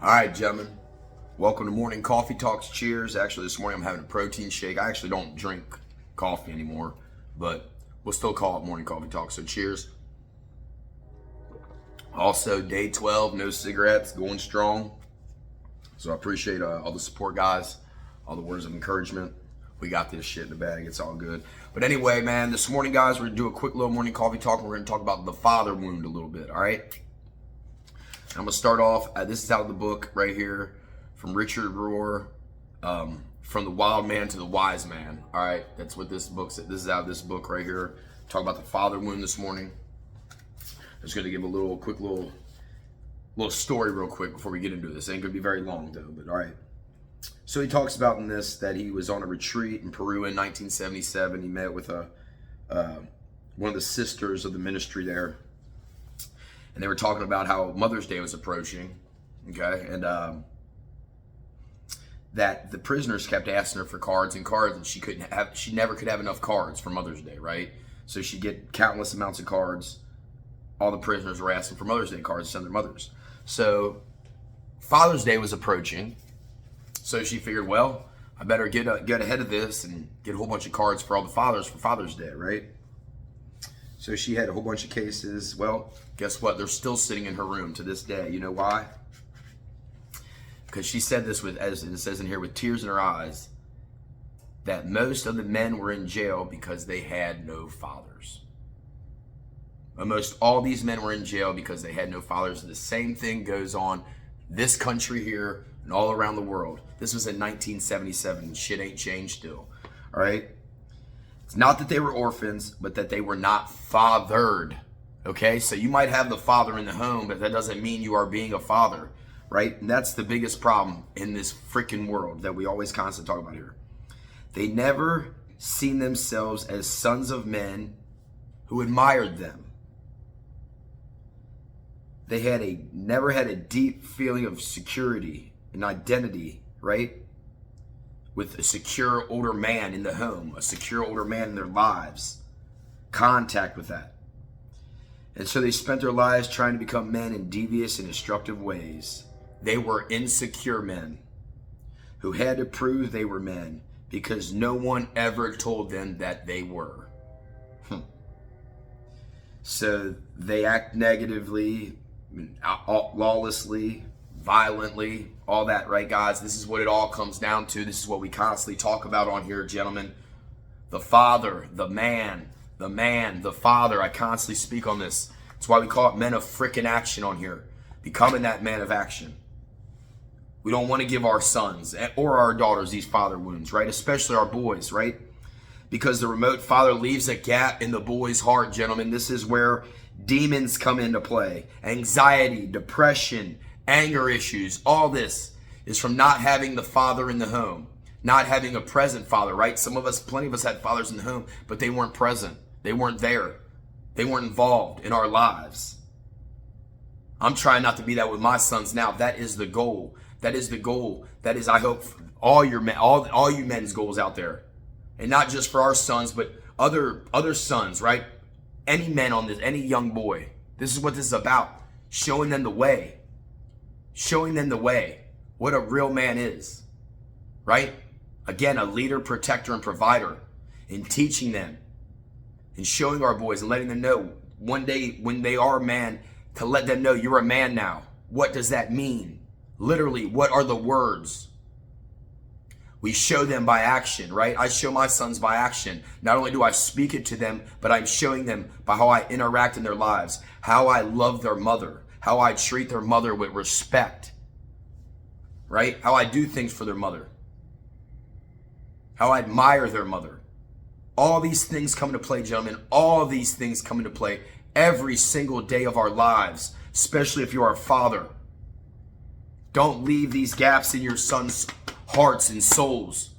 All right, gentlemen. Welcome to Morning Coffee Talks. Cheers. Actually, this morning I'm having a protein shake. I actually don't drink coffee anymore, but we'll still call it Morning Coffee Talks. So cheers. Also, day 12, no cigarettes, going strong. So I appreciate all the support, guys, all the words of encouragement. We got this shit in the bag. It's all good. But anyway, man, this morning, guys, we're going to do a quick little morning coffee talk. We're going to talk about the father wound a little bit, all right? I'm going to start off, this is out of the book right here from Richard Rohr, From the Wild Man to the Wise Man. All right, that's what this book said. This is out of this book right here. Talk about the father wound this morning. I'm just going to give a quick little story real quick before we get into this. It ain't going to be very long though, but all right. So he talks about in this that he was on a retreat in Peru in 1977. He met with one of the sisters of the ministry there. And they were talking about how Mother's Day was approaching, okay? And that the prisoners kept asking her for cards, and she never could have enough cards for Mother's Day, right? So she'd get countless amounts of cards. All the prisoners were asking for Mother's Day cards to send their mothers. So Father's Day was approaching. So she figured, well, I better get ahead of this and get a whole bunch of cards for all the fathers for Father's Day, right? So she had a whole bunch of cases. Well, guess what? They're still sitting in her room to this day. You know why? Because she said this as it says in here, with tears in her eyes, that most of the men were in jail because they had no fathers. Almost all these men were in jail because they had no fathers. The same thing goes on this country here and all around the world. This was in 1977. Shit ain't changed still. All right? It's not that they were orphans, but that they were not fathered. Okay? So you might have the father in the home, but that doesn't mean you are being a father. Right? And that's the biggest problem in this freaking world that we always constantly talk about here. They never seen themselves as sons of men who admired them. They never had a deep feeling of security and identity, right? With a secure older man in the home, a secure older man in their lives, contact with that. And so they spent their lives trying to become men in devious and destructive ways. They were insecure men who had to prove they were men because no one ever told them that they were. So they act negatively, lawlessly, violently, all that, right, guys? This is what it all comes down to. This is what we constantly talk about on here, gentlemen. The father, the man, the father. I constantly speak on this. That's why we call it men of frickin' action on here. Becoming that man of action. We don't want to give our sons or our daughters these father wounds, right? Especially our boys, right? Because the remote father leaves a gap in the boy's heart, gentlemen. This is where demons come into play. Anxiety, depression, anger issues, all this is from not having the father in the home, not having a present father, right? Plenty of us had fathers in the home, but they weren't present. They weren't there. They weren't involved in our lives. I'm trying not to be that with my sons now. That is the goal. That is the goal. That is, I hope, all you men's goals out there. And not just for our sons, but other sons, right? Any men on this, any young boy. This is what this is about. Showing them the way. Showing them the way. What a real man is. Right? Again, a leader, protector, and provider. And teaching them. And showing our boys and letting them know one day when they are a man, to let them know you're a man now. What does that mean? Literally, what are the words? We show them by action, right? I show my sons by action. Not only do I speak it to them, but I'm showing them by how I interact in their lives, how I love their mother, how I treat their mother with respect, right? How I do things for their mother, how I admire their mother. All these things come into play, gentlemen. All of these things come into play every single day of our lives, especially if you're a father. Don't leave these gaps in your sons' hearts and souls.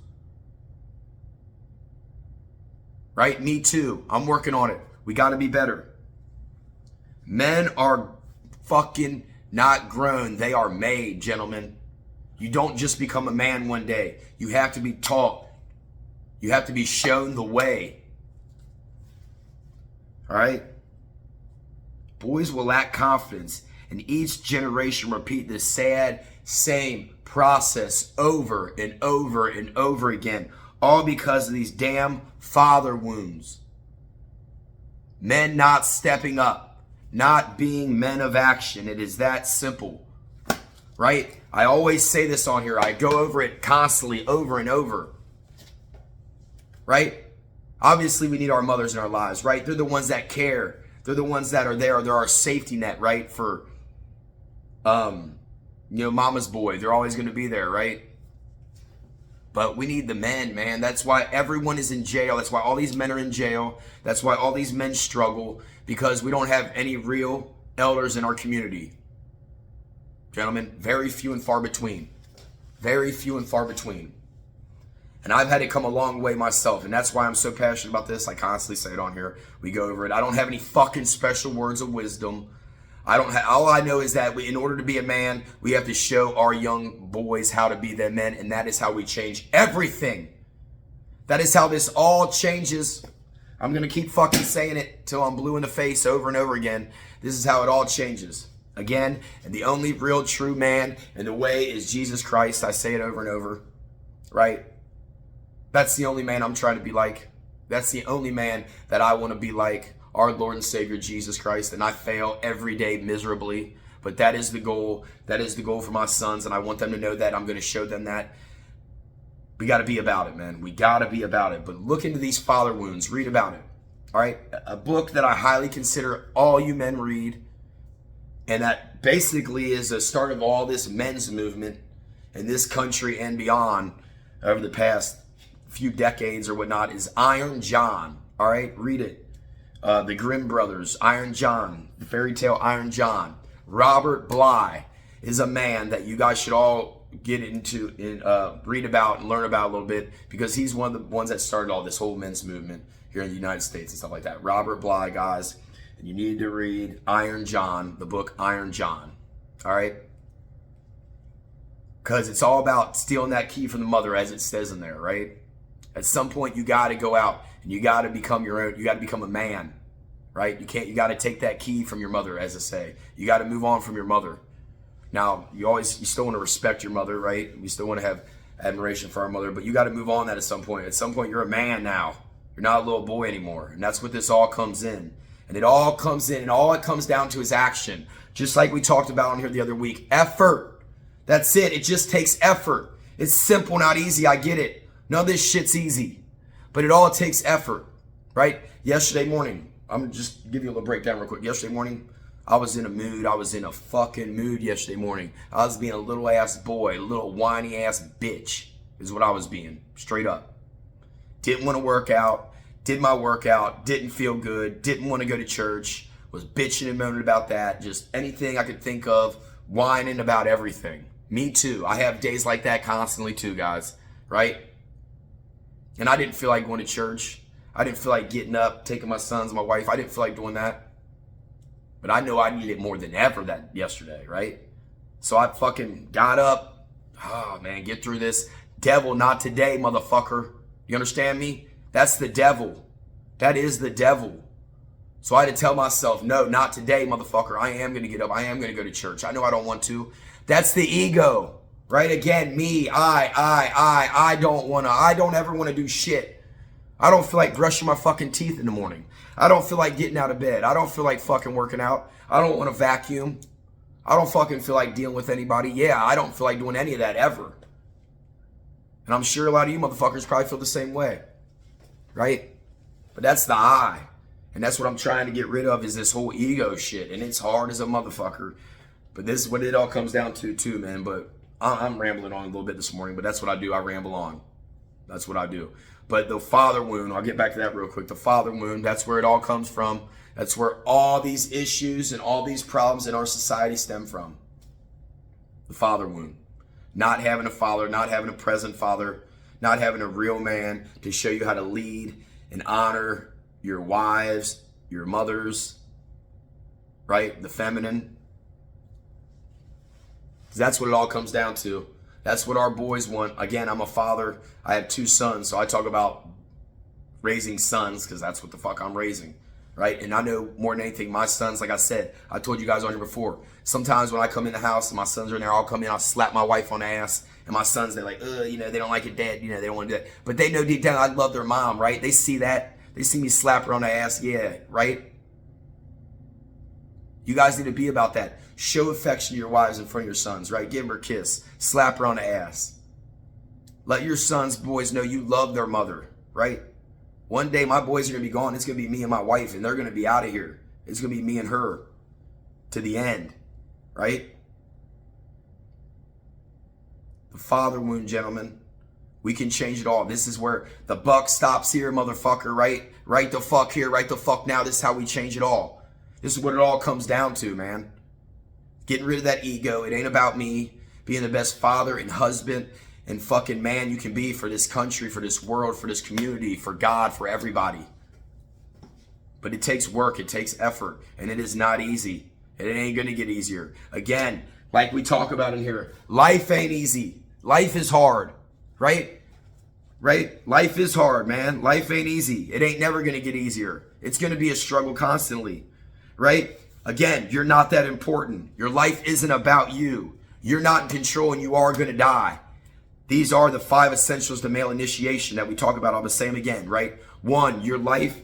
Right? Me too. I'm working on it. We got to be better. Men are fucking not grown. They are made, gentlemen. You don't just become a man one day. You have to be taught. You have to be shown the way. All right? Boys will lack confidence, and each generation repeat this sad, same process over and over and over again, all because of these damn father wounds. Men not stepping up, not being men of action. It is that simple, right? I always say this on here. I go over it constantly, over and over, right? Obviously, we need our mothers in our lives, right? They're the ones that care. They're the ones that are there. They're our safety net, right? For, mama's boy. They're always going to be there, right? But we need the men, man. That's why everyone is in jail. That's why all these men are in jail. That's why all these men struggle, because we don't have any real elders in our community. Gentlemen, very few and far between. Very few and far between. And I've had to come a long way myself, and that's why I'm so passionate about this. I constantly say it on here. We go over it. I don't have any fucking special words of wisdom. All I know is that in order to be a man, we have to show our young boys how to be their men, and that is how we change everything. That is how this all changes. I'm going to keep fucking saying it till I'm blue in the face over and over again. This is how it all changes. Again, and the only real true man and the way is Jesus Christ. I say it over and over, right? That's the only man I'm trying to be like. That's the only man that I want to be like, our Lord and Savior Jesus Christ. And I fail every day miserably, but that is the goal. That is the goal for my sons, and I want them to know that. I'm going to show them that. We got to be about it, man. We got to be about it. But look into these father wounds. Read about it. All right? A book that I highly consider all you men read, and that basically is the start of all this men's movement in this country and beyond over the past few decades or whatnot, is Iron John. All right? Read it. The Grimm brothers, Iron John, the fairy tale Iron John. Robert Bly is a man that you guys should all get into and read about and learn about a little bit, because he's one of the ones that started all this whole men's movement here in the United States and stuff like that. Robert Bly, guys, and you need to read Iron John, the book Iron John. All right? Because it's all about stealing that key from the mother, as it says in there, right? At some point, you got to go out and you got to become your own. You got to become a man, right? You got to take that key from your mother, as I say. You got to move on from your mother. Now, you still want to respect your mother, right? We still want to have admiration for our mother, but you got to move on that at some point. At some point, you're a man now. You're not a little boy anymore, and that's what this all comes in. And it all comes in, and all it comes down to is action. Just like we talked about on here the other week, effort. That's it. It just takes effort. It's simple, not easy. I get it. None of this shit's easy, but it all takes effort, right? Yesterday morning, I'm going to just give you a little breakdown real quick. Yesterday morning, I was in a mood. I was in a fucking mood yesterday morning. I was being a little ass boy, a little whiny ass bitch is what I was being, straight up. Didn't want to work out, did my workout, didn't feel good, didn't want to go to church, was bitching and moaning about that, just anything I could think of, whining about everything. Me too. I have days like that constantly too, guys, right? And I didn't feel like going to church. I didn't feel like getting up, taking my sons, my wife. I didn't feel like doing that. But I know I needed it more than ever that yesterday, right? So I fucking got up. Oh, man, get through this. Devil, not today, motherfucker. You understand me? That's the devil. That is the devil. So I had to tell myself, no, not today, motherfucker. I am going to get up. I am going to go to church. I know I don't want to. That's the ego. Right? Again, me, I don't want to. I don't ever want to do shit. I don't feel like brushing my fucking teeth in the morning. I don't feel like getting out of bed. I don't feel like fucking working out. I don't want to vacuum. I don't fucking feel like dealing with anybody. Yeah, I don't feel like doing any of that ever. And I'm sure a lot of you motherfuckers probably feel the same way. Right? But that's the I. And that's what I'm trying to get rid of, is this whole ego shit. And it's hard as a motherfucker. But this is what it all comes down to too, man. But I'm rambling on a little bit this morning, but that's what I do. I ramble on. That's what I do. But the father wound, I'll get back to that real quick. The father wound, that's where it all comes from. That's where all these issues and all these problems in our society stem from. The father wound. Not having a father, not having a present father, not having a real man to show you how to lead and honor your wives, your mothers, right? The feminine. That's what it all comes down to. That's what our boys want. Again, I'm a father. I have 2 sons, so I talk about raising sons because that's what the fuck I'm raising. right? And I know more than anything, my sons, like I said, I told you guys on here before, sometimes when I come in the house and my sons are in there, I'll come in, I'll slap my wife on the ass, and my sons, they're like, you know, they don't like it, Dad, you know, they don't want to do that. But they know deep down I love their mom, right? They see that. They see me slap her on the ass, yeah, right? You guys need to be about that. Show affection to your wives in front of your sons, right? Give her a kiss. Slap her on the ass. Let your sons, boys know you love their mother, right? One day my boys are going to be gone. It's going to be me and my wife, and they're going to be out of here. It's going to be me and her to the end, right? The father wound, gentlemen. We can change it all. This is where the buck stops here, motherfucker, right? Right the fuck here, right the fuck now. This is how we change it all. This is what it all comes down to, man. Getting rid of that ego. It ain't about me. Being the best father and husband and fucking man you can be for this country, for this world, for this community, for God, for everybody. But it takes work. It takes effort. And it is not easy. And it ain't going to get easier. Again, like we talk about in here, life ain't easy. Life is hard. Right? Right? Life is hard, man. Life ain't easy. It ain't never going to get easier. It's going to be a struggle constantly. Right? Again, you're not that important. Your life isn't about you. You're not in control and you are going to die. These are the 5 essentials to male initiation that we talk about. I'll say them again, right? 1, your life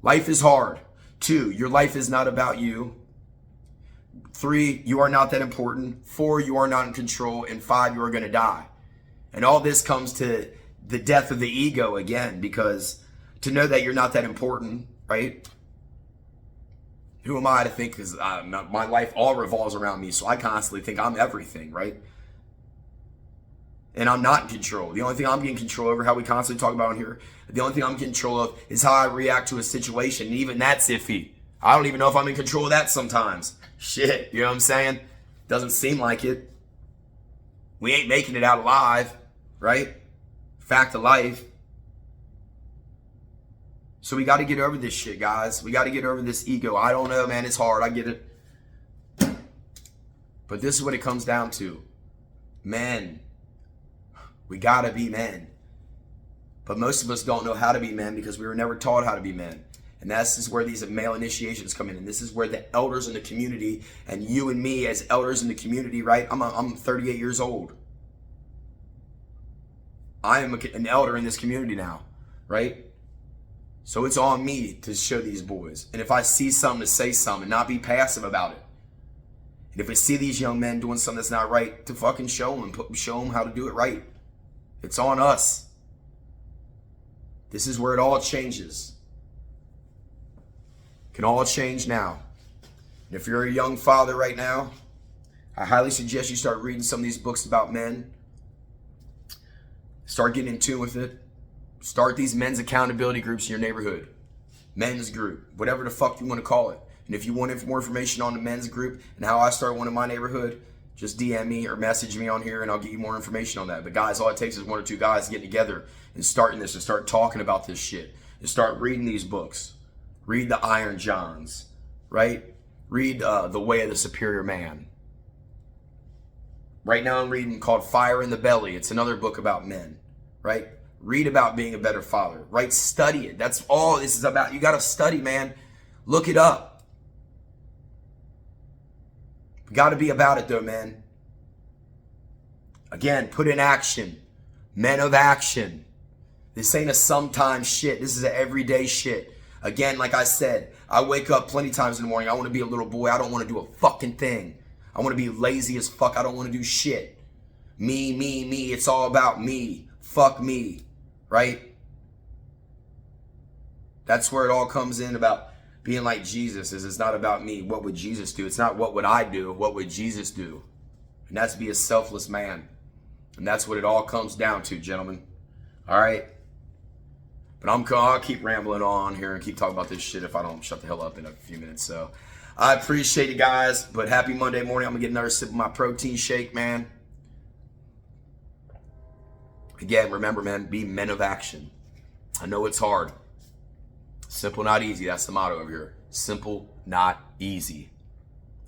is hard. 2, your life is not about you. 3, you are not that important. 4, you are not in control. And 5, you are going to die. And all this comes to the death of the ego again, because to know that you're not that important, right? Who am I to think, because my life all revolves around me, so I constantly think I'm everything, right? And I'm not in control. The only thing I'm getting control over, how we constantly talk about on here, the only thing I'm in control of is how I react to a situation. And even that's iffy. I don't even know if I'm in control of that sometimes. Shit, you know what I'm saying? Doesn't seem like it. We ain't making it out alive, right? Fact of life. So we got to get over this shit, guys. We got to get over this ego. I don't know, man. It's hard. I get it. But this is what it comes down to. Men. We got to be men. But most of us don't know how to be men because we were never taught how to be men. And this is where these male initiations come in. And this is where the elders in the community, and you and me as elders in the community, right? I'm 38 years old. I am an elder in this community now, right? So it's on me to show these boys. And if I see something, to say something and not be passive about it. And if I see these young men doing something that's not right, to fucking show them how to do it right. It's on us. This is where it all changes. It can all change now. And if you're a young father right now, I highly suggest you start reading some of these books about men. Start getting in tune with it. Start these men's accountability groups in your neighborhood. Men's group, whatever the fuck you want to call it. And if you want more information on the men's group and how I started one in my neighborhood, just DM me or message me on here and I'll get you more information on that. But guys, all it takes is 1 or 2 guys getting together and starting this and start talking about this shit. And start reading these books. Read the Iron Johns, right? Read The Way of the Superior Man. Right now I'm reading called Fire in the Belly. It's another book about men, right? Read about being a better father, right? Study it. That's all this is about. You got to study, man. Look it up. Got to be about it though, man. Again, put in action. Men of action. This ain't a sometimes shit. This is an everyday shit. Again, like I said, I wake up plenty times in the morning. I want to be a little boy. I don't want to do a fucking thing. I want to be lazy as fuck. I don't want to do shit. Me. It's all about me. Fuck me. Right? That's where it all comes in about being like Jesus. Is it's not about me. What would Jesus do? It's not what would I do. What would Jesus do? And that's be a selfless man. And that's what it all comes down to, gentlemen. All right? But I'll keep rambling on here and keep talking about this shit if I don't shut the hell up in a few minutes. So I appreciate it, guys. But happy Monday morning. I'm going to get another sip of my protein shake, man. Again, remember, man, be men of action. I know it's hard. Simple, not easy. That's the motto over here. Simple, not easy.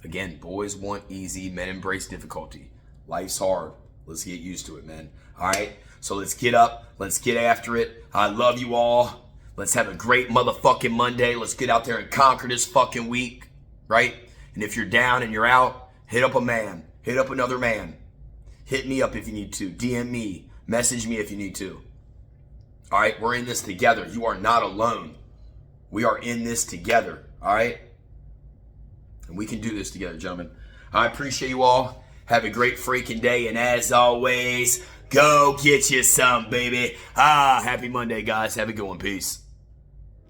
Again, boys want easy. Men embrace difficulty. Life's hard. Let's get used to it, man. All right? So let's get up. Let's get after it. I love you all. Let's have a great motherfucking Monday. Let's get out there and conquer this fucking week, right? And if you're down and you're out, hit up a man. Hit up another man. Hit me up if you need to. DM me. Message me if you need to. All right? We're in this together. You are not alone. We are in this together. All right? And we can do this together, gentlemen. I appreciate you all. Have a great freaking day. And as always, go get you some, baby. Happy Monday, guys. Have a good one. Peace.